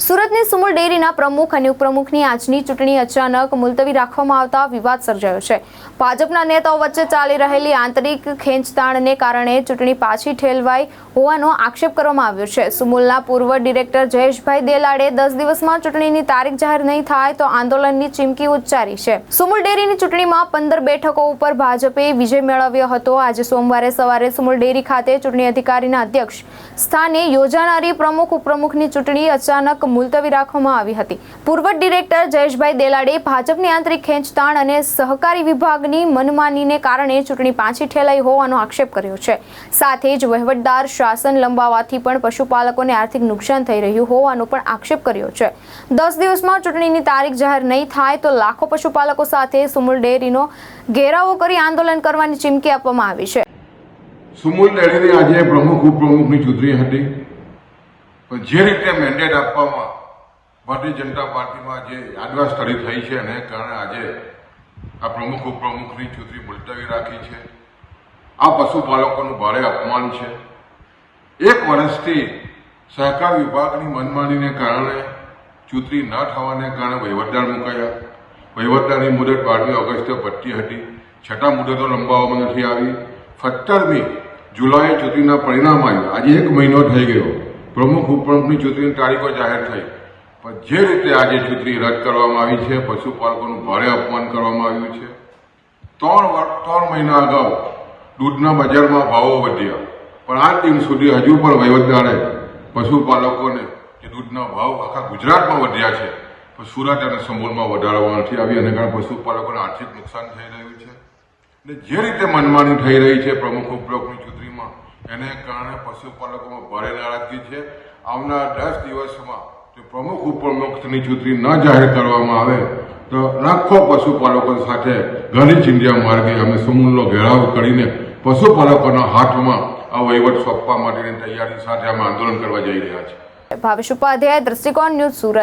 સુરતની સુમુલ ડેરીના પ્રમુખ અને ઉપપ્રમુખની આજની ચૂંટણી અચાનક મુલતવી રાખવામાં આવતા વિવાદ સર્જાયો છે। ભાજપના નેતાઓ વચ્ચે ચાલી રહેલી આંતરિક ખેંચતાણને કારણે ચૂંટણી પાછી ઠેલવાઈ હોવાનો આક્ષેપ કરવામાં આવ્યો છે। સુમુલના પૂર્વ ડિરેક્ટર જયેશભાઈ દેલાડે 10 દિવસમાં ચૂંટણીની તારીખ જાહેર નહીં થાય તો આંદોલનની ચીમકી ઉચ્ચારી છે। સુમુલ ડેરીની ચૂંટણીમાં 15 બેઠકો ઉપર ભાજપે વિજય મેળવ્યો હતો। આજે સોમવારે સવારે સુમુલ ડેરી ખાતે ચૂંટણી અધિકારીના અધ્યક્ષ સ્થાને યોજાનારી પ્રમુખ ઉપપ્રમુખની ચૂંટણી અચાનક મુલતવી રાખવામાં આવી હતી। પૂર્વ ડિરેક્ટર જયેશભાઈ દેલાડે ભાજપની આંતરિક ખેંચતાણ અને સહકારી વિભાગની મનમાનીને કારણે ચૂંટણી પાછી ઠેલાઈ હોવાનો આક્ષેપ કર્યો છે। સાથે જ વહીવટદાર શાસન લંબાવવાથી પણ પશુપાલકોને આર્થિક નુકસાન થઈ રહ્યું હોવાનો પણ આક્ષેપ કર્યો છે। 10 દિવસમાં ચૂંટણીની તારીખ જાહેર નહીં થાય તો લાખો પશુપાલકો સાથે સુમુલ ડેરીનો ઘેરાવો કરી આંદોલન કરવાની ચીમકી આપવામાં આવી છે। સુમુલ ડેરીની આજે પ્રમુખ ઉપપ્રમુખની ચૂંટણી હતી, પણ જે રીતે મેન્ડેટ આપવામાં ભારતીય જનતા પાર્ટીમાં જે યાદગાર સ્થળી થઈ છે એને કારણે આજે આ પ્રમુખ ઉપપ્રમુખની ચૂંટણી મુલતવી રાખી છે। આ પશુપાલકોનું ભારે અપમાન છે। 1 વર્ષથી સહકાર વિભાગની મનમાનીને કારણે ચૂંટણી ન થવાને કારણે વહીવટદાર મુકાયા। વહીવટદારની મુદત 12મી ઓગસ્ટે પતી હતી, છતાં મુદતો લંબાવવામાં નથી આવી। 17મી જુલાઈએ ચૂંટણીના પરિણામ આવ્યા। આજે 1 મહિનો થઈ ગયો, પ્રમુખ ઉપપ્રમુખની ચૂંટણીની તારીખો જાહેર થઈ, પણ જે રીતે આજે ચૂંટણી રદ કરવામાં આવી છે, પશુપાલકોનું ભારે અપમાન કરવામાં આવ્યું છે। 3 મહિના અગાઉ દૂધના બજારમાં ભાવો વધ્યા, પણ આજ દિન સુધી હજુ પણ વહીવટદારે પશુપાલકોને જે દૂધના ભાવ આખા ગુજરાતમાં વધ્યા છે, પણ સુરત અને સમૂહમાં વધારવામાં નથી આવી, અને કારણે પશુપાલકોને આર્થિક નુકસાન થઈ રહ્યું છે। અને જે રીતે મનમાની થઈ રહી છે પ્રમુખ ઉપપ્રમુખની ચૂંટણીમાં, એને કારણે પશુપાલકોમાં ભારે નારાજગી છે। આવનાર 10 દિવસમાં જો પ્રમુખ ઉપપ્રમુખની ચૂંટણી ન જાહેર કરવામાં આવે તો લાખો પશુપાલકો સાથે ઘણી ચિંધ્યા માર્ગે અમે સુમુલનો ઘેરાવ કરીને પશુપાલકોના હાથમાં આ વહીવટ સોંપવા માટેની તૈયારી સાથે અમે આંદોલન કરવા જઈ રહ્યા છીએ। ભાવેશ ઉપાધ્યાય, દ્રષ્ટિકોણ ન્યૂઝ, સુરત।